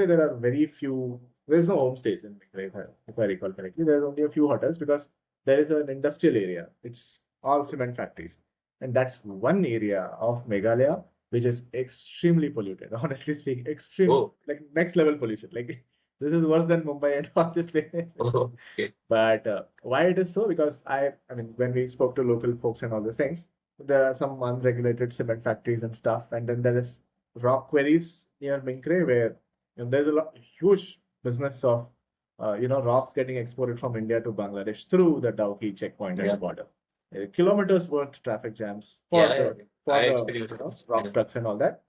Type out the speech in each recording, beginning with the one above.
Mynkre, there are very few. There's no homestays in Mynkre, if I recall correctly. There's only a few hotels because there is an industrial area. It's all cement factories, and that's one area of Meghalaya which is extremely polluted. Honestly speaking, extreme, Oh, like next level pollution. Like this is worse than Mumbai and all this place. oh, okay. But why it is so? Because I mean, when we spoke to local folks and all these things, there are some unregulated cement factories and stuff, and then there is rock quarries near Mynkre where there's a huge business of rocks getting exported from India to Bangladesh through the Dauki checkpoint at the Yeah. border. Kilometers worth traffic jams for Yeah, the yeah. for I the experienced this. rock Yeah. trucks and all that.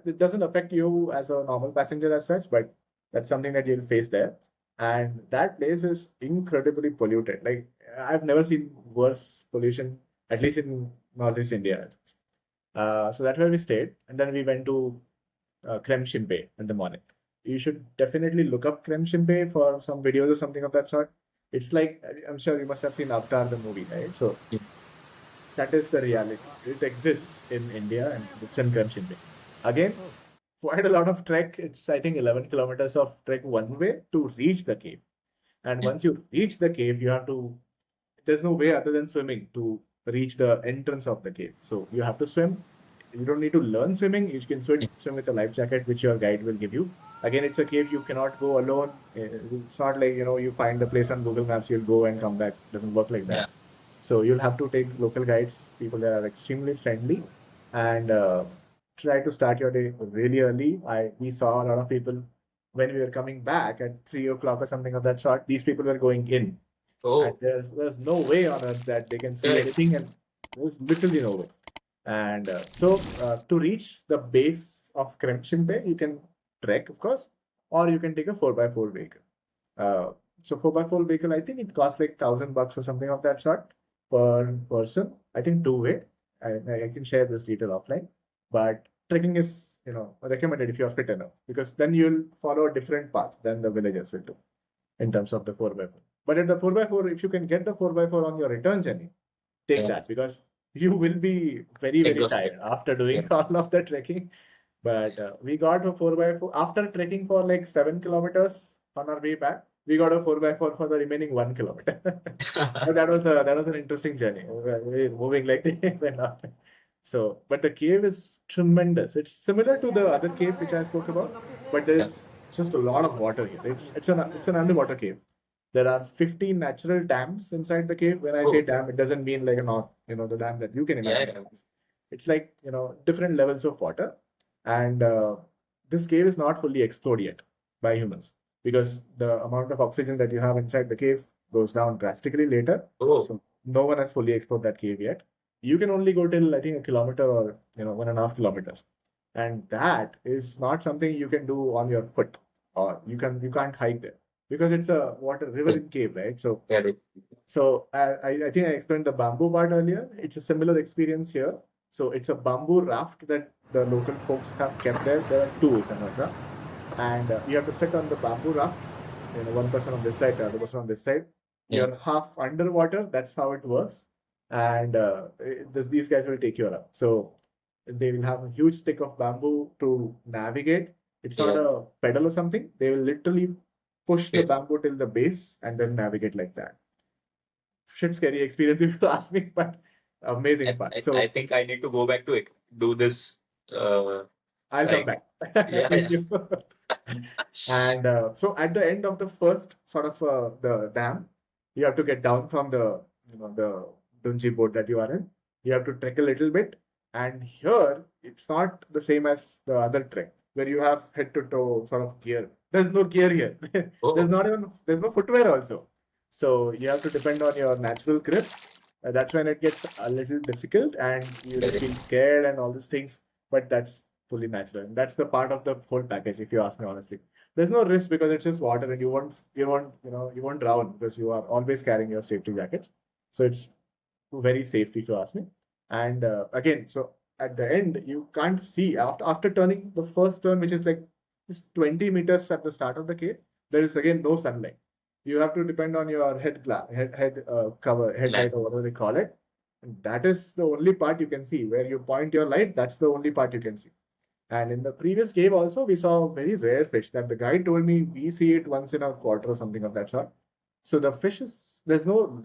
It doesn't affect you as a normal passenger as such, but that's something that you'll face there. And that place is incredibly polluted. Like I've never seen worse pollution, at least in Northeast India. So that's where we stayed, and then we went to Krem Chympe in the morning. You should definitely look up Krem Chympe for some videos or something of that sort. It's like I'm sure you must have seen Avatar the movie, right? So Yeah. that is the reality. It exists in India and it's in Krem Chympe. Again, quite a lot of trek. It's I think 11 kilometers of trek one way to reach the cave. And Yeah. once you reach the cave, you have to, there's no way other than swimming to reach the entrance of the cave. So you have to swim. You don't need to learn swimming. You can swim with a life jacket, which your guide will give you. Again, it's a cave. You cannot go alone. It's not like, you find the place on Google Maps, you'll go and come back. It doesn't work like Yeah. that. So you'll have to take local guides, people that are extremely friendly, and try to start your day really early. We saw a lot of people when we were coming back at 3 o'clock or something of that sort. These people were going in, and Oh, there's no way on earth that they can see correct. anything, and there's literally no way. And to reach the base of Krem Chimpe, you can trek, of course, or you can take a 4x4 vehicle. Uh, so 4x4 vehicle, I think it costs like $1,000 or something of that sort per person. I think two-way. I can share this detail offline. But trekking is, recommended if you're fit enough because then you'll follow a different path than the villagers will do in terms of the 4x4. But at the 4x4, if you can get the 4x4 on your return journey, take Yeah. that because you will be very, very Exhausted. tired after Yeah. doing all of the trekking. But we got a 4x4 after trekking for like 7 kilometers on our way back. We got a 4x4 for the remaining 1 kilometer. But that was an interesting journey. We were moving like this and all. So, but the cave is tremendous. It's similar to the other cave which I spoke about, but Yeah. there's just a lot of water here. It's an underwater cave. There are 15 natural dams inside the cave. When I say Oh, dam, it doesn't mean like the dam that you can yeah, imagine. yeah. It's like, different levels of water. And this cave is not fully explored yet by humans because the amount of oxygen that you have inside the cave goes down drastically later. Oh, So no one has fully explored that cave yet. You can only go till I think a kilometer or 1.5 kilometers. And that is not something you can do on your foot or you can't hike there because it's a water river yeah. in cave, right? So Got it. so I think I explained the bamboo part earlier. It's a similar experience here. So it's a bamboo raft that the local folks have kept there. There are two, if I'm not wrong. And you have to sit on the bamboo raft. One person on this side, the other person on this side. Yeah. You're half underwater. That's how it works. And these guys will take you around. So they will have a huge stick of bamboo to navigate. It's not Yeah. a pedal or something. They will literally push the Yeah. bamboo till the base and then navigate like that. Shit scary experience if you ask me, but amazing I, part. I, I So think I need to go back to it, do this. I'll come Right. back Yeah. with Yeah. you. And so at the end of the first sort of the dam, you have to get down from the dungy boat that you are in. You have to trek a little bit, and here it's not the same as the other trek where you have head to toe sort of gear. There's no gear here. Oh, There's no footwear also. So you have to depend on your natural grip. That's when it gets a little difficult, and you'll got it. feel scared and all these things. But that's fully natural. And that's the part of the whole package, if you ask me honestly. There's no risk because it's just water and you won't drown because you are always carrying your safety jackets. So it's very safe if you ask me. And again, so at the end, you can't see after turning the first turn, which is like just 20 meters at the start of the cave, there is again no sunlight. You have to depend on your head cover, headlight Lamp. or whatever they call it. And that is the only part you can see. Where you point your light, that's the only part you can see. And in the previous cave also, we saw very rare fish that the guide told me we see it once in a quarter or something of that sort. So the fish is there's no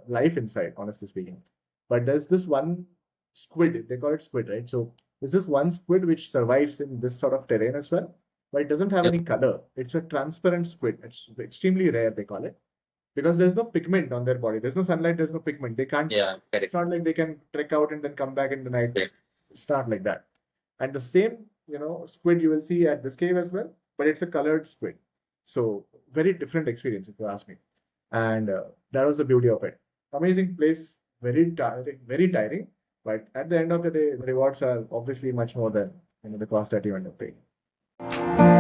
life inside, honestly speaking. But there's this one squid, they call it squid, right? So there's this one squid which survives in this sort of terrain as well, but it doesn't have Yep. any color. It's a transparent squid. It's extremely rare, they call it, because there's no pigment on their body. There's no sunlight, there's no pigment. They can't, Yeah, it's correct. not like they can trek out and then come back in the night. Correct. It's not like that. And the same, squid you will see at this cave as well, but it's a colored squid. So very different experience, if you ask me. And that was the beauty of it. Amazing place, very tiring. But at the end of the day, the rewards are obviously much more than the cost that you end up paying.